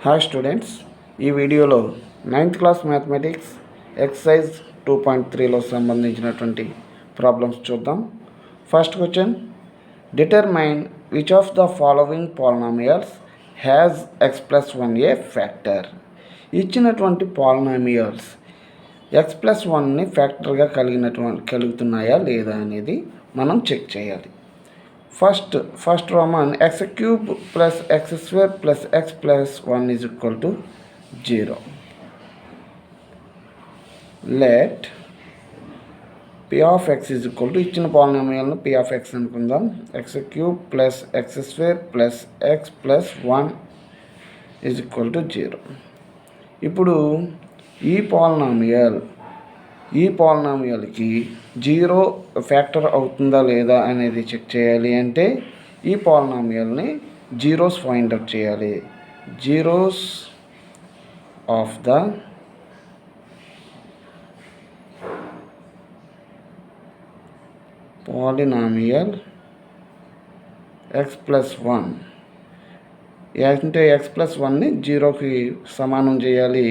Hi students, ఈ వీడియోలో 9th class mathematics exercise 2.3లో సంబంధించినటువంటి ప్రాబ్లమ్స్ చూద్దాం. First question, determine which of the following polynomials has x+1 A factor. ఇచ్చినటువంటి polynomials x+1ని ఫ్యాక్టర్గా కలుగుతున్నాయా లేదా అనేది మనం చెక్ చేయాలి. First Roman, x cube plus x square plus x plus 1 is equal to 0. Let p of x is equal to ఇచ్చిన పాలినామియల్ను p of x అనుకుందాం. x cube plus x square plus x plus 1 is equal to 0. ఇప్పుడు ఈ పాలినామియల్కి 0 factor అవుతుందా లేదా అనేది check చేయాలి అంటే ఈ పాలినామియల్ని జీరోస్ ఫైండ్ అవుట్ చేయాలి. Zeros of the polynomial x+1 అంటే x+1ని 0కి సమానం చేయాలి.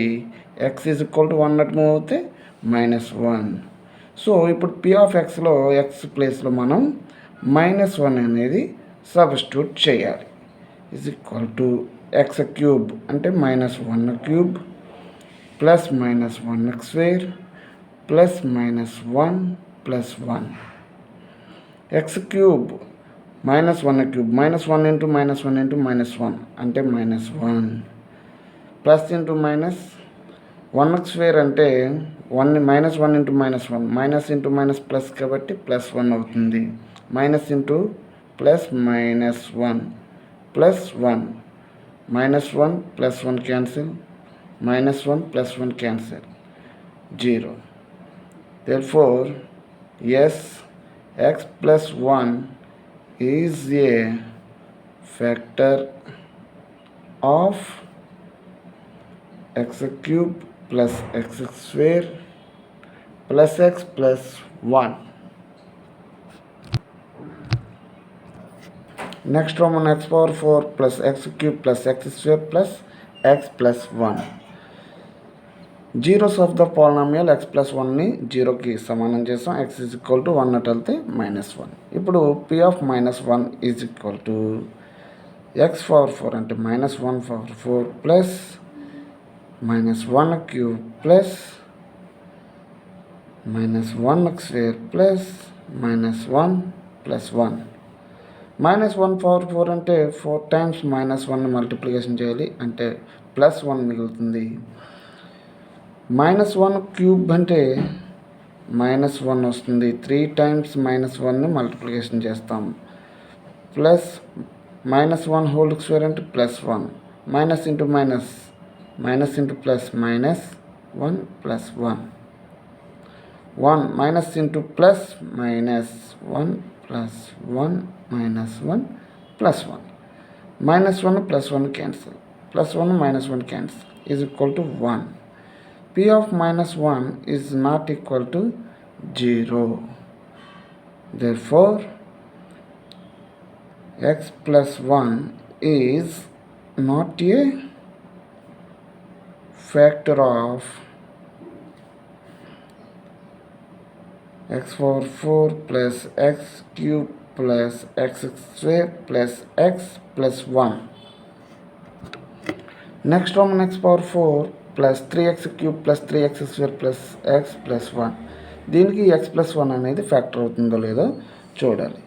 x ఈజ్ ఈక్వల్ టు 1 అటు మూవ్ అవుతే -1. సో ఇప్పుడు p ఆఫ్ xలో x ప్లేస్లో మనం -1 అనేది సబ్స్టిట్యూట్ చేయాలి. Is equal to x cube అంటే -1 cube plus -1 square plus -1 plus 1. x cube -1 cube -1 into -1 into -1 అంటే -1 ప్లస్ ఇంటూ -1 స్క్వేర్ అంటే 1 -1 into -1 minus into minus plus కాబట్టి +1 అవుతుంది. Minus into plus -1 plus 1 -1 plus 1 cancel -1 plus 1 cancel 0. Therefore yes, x+1 is a factor of x cube plus x square plus x plus 1. Next Roman, x power 4 plus x cube plus x square plus x plus 1. Zeros of the polynomial x+1ని 0కి సమానం చేస్తాం. x is equal to 1 అటు వెళ్తే -1. ఇప్పుడు p of -1 is equal to x power 4 అంటే -1 power 4 plus -1 cube plus -1 square plus -1 plus 1. -1 power 4 అంటే 4 times -1 multiplication చేయాలి అంటే +1 మిగులుతుంది. -1 క్యూబ్ అంటే -1 వస్తుంది. 3 టైమ్స్ -1ని మల్టిప్లికేషన్ చేస్తాం. ప్లస్ -1 హోల్ స్క్వేర్ అంటే +1 minus into minus minus into plus -1 plus 1 1 minus into plus -1 plus 1 -1 plus 1 -1 plus 1 cancel plus 1 -1 cancel is equal to 1. p of -1 is not equal to 0. Therefore x+1 is not a factor of x power 4 plus x cube plus x square plus x plus 1. Next Roman, x power 4 plus 3x cube plus 3x square plus x plus 1. దీనికి x+1 అనేది factor అవుతుందో లేదో చూడాలి.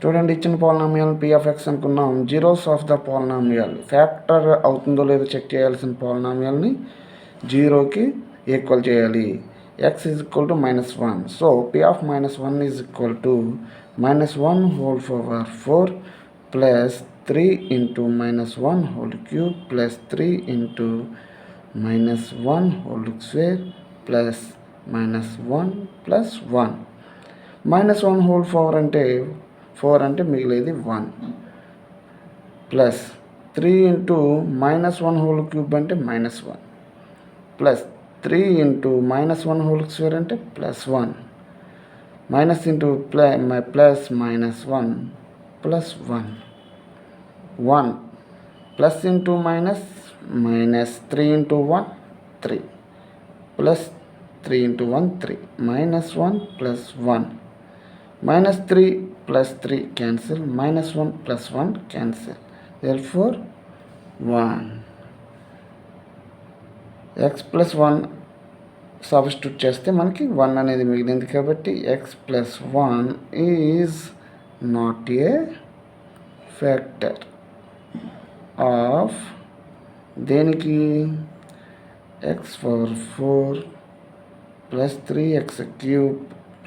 చూడండి, ఇచ్చిన polynomial p of x అనుకున్నాం. Zeros of the polynomial factor అవుతుందో లేదో చెక్ చేయాల్సిన పాలినామియల్ని 0కి ఈక్వల్ చేయాలి. x is equal to -1. So p of -1 is equal to -1 whole power 4 plus 3 into -1 whole cube plus 3 into -1 whole square plus -1 plus 1. -1 whole 4 అంటే మిగిలేది 1 plus 3 into -1 whole cube అంటే -1 plus 3 into -1 whole square అంటే +1 minus into plus -1 plus 1 1 plus into minus, minus 3 into 1, 3, plus 3 into 1, 3, minus 1 plus 1, minus 3 plus 3 cancel, minus 1 plus 1 cancel, therefore 1. x plus 1 substitute చేస్తే మనకి 1 అనేది మిగిలింది కాబట్టి x plus 1 is not a factor of దేనికి x power 4 plus 3x cube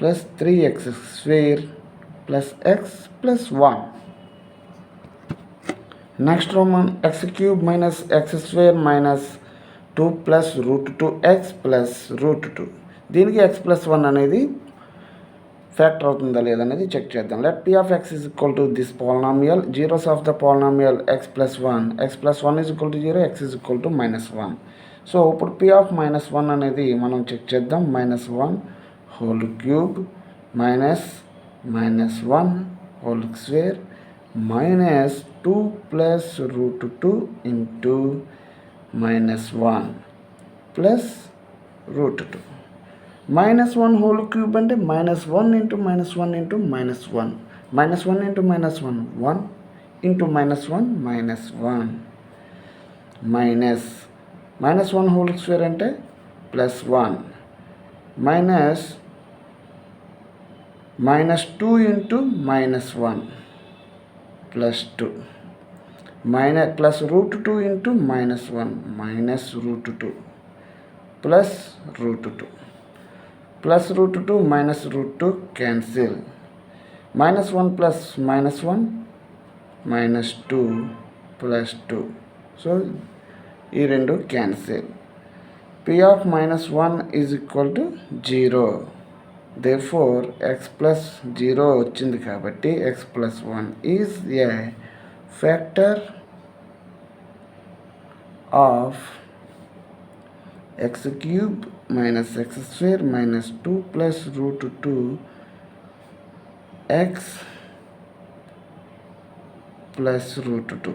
plus 3x square plus x plus 1. Next Roman x cube minus x square minus 2 plus root 2x plus root 2. దీనికి x plus 1 అనేది factor అవుతుందా లేదనేది check చేద్దాం. Let p of x is equal to this polynomial, zeros of the polynomial x plus 1, x plus 1 is equal to 0, x is equal to minus 1. So ఇప్పుడు p of minus 1 అనేది మనం check చేద్దాం. Minus 1 whole cube minus minus 1 whole square minus 2 plus root 2 into minus 1 plus root 2. Minus 1 whole cube అంటే minus 1 into minus 1 into minus 1. Minus 1 into minus 1, 1 into minus 1, minus 1. Minus 1 whole square అంటే plus 1. Minus 2 into minus 1 plus 2. Minus plus root 2 into minus 1 minus root 2 plus root 2 plus root 2 minus root 2 cancel, minus 1 plus minus 1 minus 2 plus 2. So ఈ రెండు cancel. P of minus 1 is equal to 0. Therefore x plus 0 వచ్చింది కాబట్టి x plus 1 is a factor of x cube minus x square minus 2 plus root 2 x plus root 2.